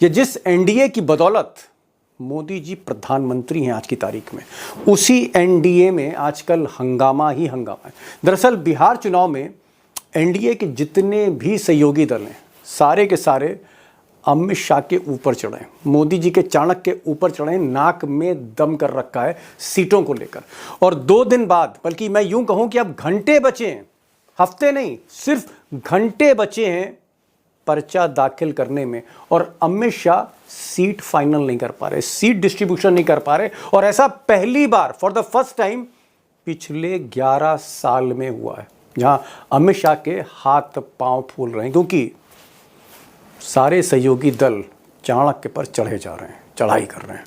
या जिस एनडीए की बदौलत मोदी जी प्रधानमंत्री हैं आज की तारीख में, उसी एनडीए में आजकल हंगामा ही हंगामा है। दरअसल बिहार चुनाव में एनडीए के जितने भी सहयोगी दल हैं, सारे के सारे अमित शाह के ऊपर चढ़े, मोदी जी के चाणक्य के ऊपर चढ़े, नाक में दम कर रखा है सीटों को लेकर। और 2 दिन बाद, बल्कि मैं यूं कहूं कि अब घंटे बचे हैं, हफ्ते नहीं, सिर्फ घंटे बचे हैं पर्चा दाखिल करने में, और अमित शाह सीट फाइनल नहीं कर पा रहे, सीट डिस्ट्रीब्यूशन नहीं कर पा रहे। और ऐसा पहली बार, फॉर द फर्स्ट टाइम पिछले 11 साल में हुआ है, जहां अमित शाह के हाथ पांव फूल रहे हैं, क्योंकि सारे सहयोगी दल चाणक्य पर चढ़े जा रहे हैं, चढ़ाई कर रहे हैं।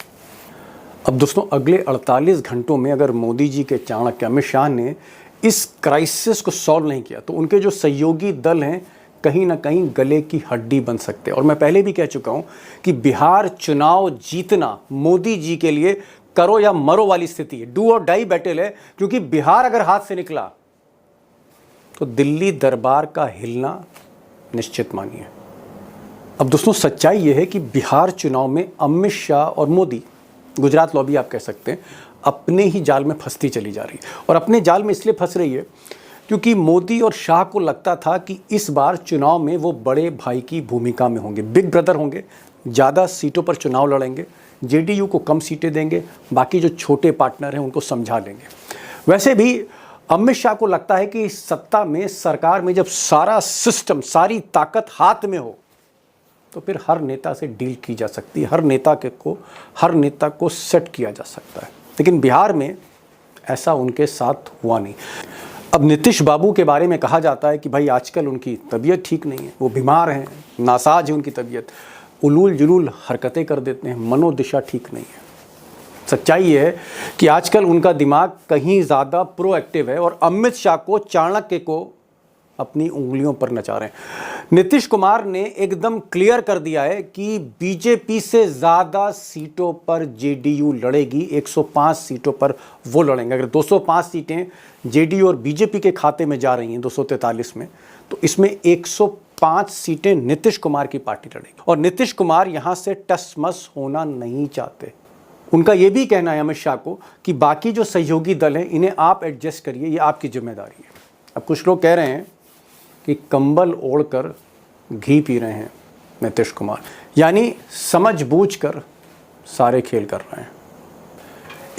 अब दोस्तों, अगले 48 घंटों में अगर मोदी जी के चाणक्य अमित शाह ने इस क्राइसिस को सॉल्व नहीं किया, तो उनके जो सहयोगी दल हैं कहीं ना कहीं गले की हड्डी बन सकते हैं। और मैं पहले भी कह चुका हूं कि बिहार चुनाव जीतना मोदी जी के लिए करो या मरो वाली स्थिति है, डू और डाई बैटल है। क्योंकि बिहार अगर हाथ से निकला तो दिल्ली दरबार का हिलना निश्चित मानिए। अब दोस्तों, सच्चाई यह है कि बिहार चुनाव में अमित शाह और मोदी, गुजरात लॉबी आप कह सकते हैं, अपने ही जाल में फंसती चली जा रही है। और अपने जाल में इसलिए फंस रही है क्योंकि मोदी और शाह को लगता था कि इस बार चुनाव में वो बड़े भाई की भूमिका में होंगे, बिग ब्रदर होंगे, ज़्यादा सीटों पर चुनाव लड़ेंगे, जेडीयू को कम सीटें देंगे, बाकी जो छोटे पार्टनर हैं उनको समझा लेंगे। वैसे भी अमित शाह को लगता है कि सत्ता में, सरकार में जब सारा सिस्टम, सारी ताकत हाथ में हो, तो फिर हर नेता से डील की जा सकती है, हर नेता को सेट किया जा सकता है। लेकिन बिहार में ऐसा उनके साथ हुआ नहीं। अब नीतीश बाबू के बारे में कहा जाता है कि भाई आजकल उनकी तबीयत ठीक नहीं है, वो बीमार हैं, नासाज है उनकी तबीयत, उलूल जुलूल हरकतें कर देते हैं, मनोदिशा ठीक नहीं है। सच्चाई ये है कि आजकल उनका दिमाग कहीं ज़्यादा प्रोएक्टिव है और अमित शाह को, चाणक्य को अपनी उंगलियों पर नचा रहे हैं। नीतीश कुमार ने एकदम क्लियर कर दिया है कि बीजेपी से ज़्यादा सीटों पर जेडीयू लड़ेगी, 105 सीटों पर वो लड़ेंगे। अगर 205 सीटें जेडीयू और बीजेपी के खाते में जा रही हैं 243 में, तो इसमें 105 सीटें नीतीश कुमार की पार्टी लड़ेगी। और नीतीश कुमार यहाँ से टस मस होना नहीं चाहते। उनका ये भी कहना है अमित शाह को कि बाकी जो सहयोगी दल हैं इन्हें आप एडजस्ट करिए, ये आपकी जिम्मेदारी है। अब कुछ लोग कह रहे हैं कि कंबल ओढ़कर घी पी रहे हैं नीतीश कुमार, यानी समझबूझकर सारे खेल कर रहे हैं।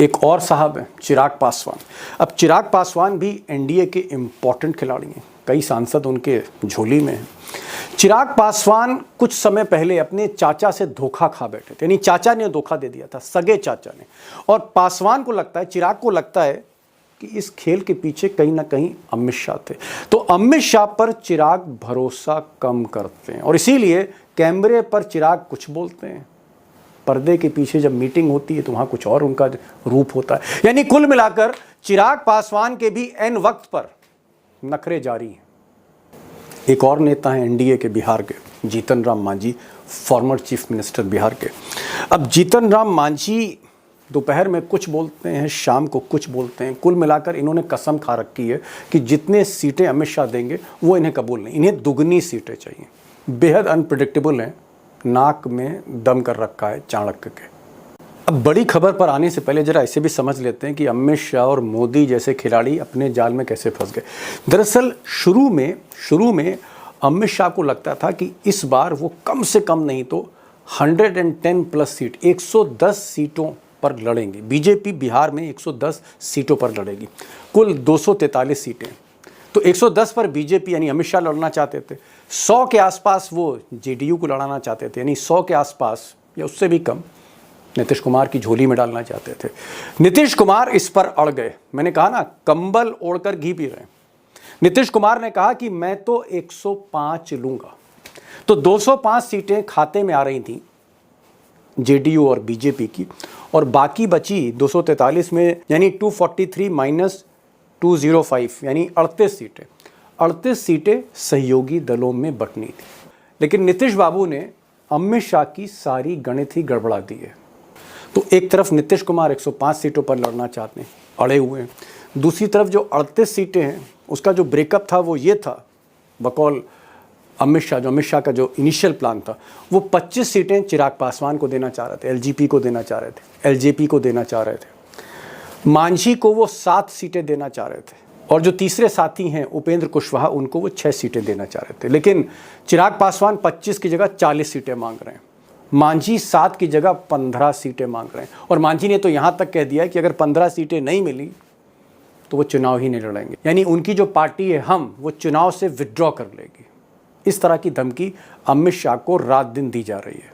एक और साहब हैं चिराग पासवान। अब चिराग पासवान भी एनडीए के इम्पोर्टेंट खिलाड़ी हैं, कई सांसद उनके झोली में हैं। चिराग पासवान कुछ समय पहले अपने चाचा से धोखा खा बैठे थे, यानी चाचा ने धोखा दे दिया था, सगे चाचा ने। और पासवान को लगता है, चिराग को लगता है कि इस खेल के पीछे कहीं ना कहीं अमित शाह थे। तो अमित शाह पर चिराग भरोसा कम करते हैं और इसीलिए कैमरे पर चिराग कुछ बोलते हैं, पर्दे के पीछे जब मीटिंग होती है तो वहां कुछ और उनका रूप होता है। यानी कुल मिलाकर चिराग पासवान के भी एन वक्त पर नखरे जारी हैं। एक और नेता हैं एनडीए के बिहार के, Jitan Ram Manjhi, former chief minister Bihar के। अब जीतन राम मांझी दोपहर में कुछ बोलते हैं, शाम को कुछ बोलते हैं। कुल मिलाकर इन्होंने कसम खा रखी है कि जितने सीटें अमित शाह देंगे वो इन्हें कबूल नहीं, इन्हें दुगनी सीटें चाहिए। बेहद अनप्रिडिक्टेबल हैं, नाक में दम कर रखा है चाणक्य के। अब बड़ी खबर पर आने से पहले जरा इसे भी समझ लेते हैं कि अमित शाह और मोदी जैसे खिलाड़ी अपने जाल में कैसे फंस गए। दरअसल शुरू में अमित शाह को लगता था कि इस बार वो कम से कम नहीं तो 110 प्लस सीट, 110 सीटों पर लड़ेंगे। बीजेपी बिहार में 110 सीटों पर लड़ेगी, कुल 243 सीटें। तो 110 पर बीजेपी यानी अमित शाह लड़ना चाहते थे, 100 के आसपास वो जेडीयू को लड़ाना चाहते थे, यानी 100 के आसपास या उससे भी कम नीतीश कुमार की झोली में डालना चाहते थे। नीतीश कुमार इस पर अड़ गए। मैंने कहा ना, कंबल ओढ़कर घी पी रहे हैं। नीतीश कुमार ने कहा कि मैं तो 105 लूंगा। तो 205 सीटें खाते में आ रही थी जेडीयू और बीजेपी की, और बाकी बची 243 में, यानी 243 माइनस 205 यानी 38 सीटें। 38 सीटें सहयोगी दलों में बंटनी थी। लेकिन नीतीश बाबू ने अमित शाह की सारी गणित ही गड़बड़ा दी है। तो एक तरफ नीतीश कुमार 105 सीटों पर लड़ना चाहते हैं, अड़े हुए हैं। दूसरी तरफ जो 38 सीटें हैं उसका जो ब्रेकअप था वो ये था, बकौल अमित शाह का जो इनिशियल प्लान था वो 25 सीटें चिराग पासवान को देना चाह रहे थे, एलजीपी को देना चाह रहे थे, एलजेपी को देना चाह रहे थे। मांझी को वो 7 सीटें देना चाह रहे थे और जो तीसरे साथी हैं उपेंद्र कुशवाहा उनको वो 6 सीटें देना चाह रहे थे। लेकिन चिराग पासवान 25 की जगह 40 सीटें मांग रहे हैं, मांझी 7 की जगह 15 सीटें मांग रहे हैं और मांझी ने तो यहाँ तक कह दिया कि अगर 15 सीटें नहीं मिली तो वो चुनाव ही नहीं लड़ेंगे, यानी उनकी जो पार्टी है हम वो चुनाव से विड्रॉ कर लेगी। इस तरह की धमकी अमित शाह को रात दिन दी जा रही है।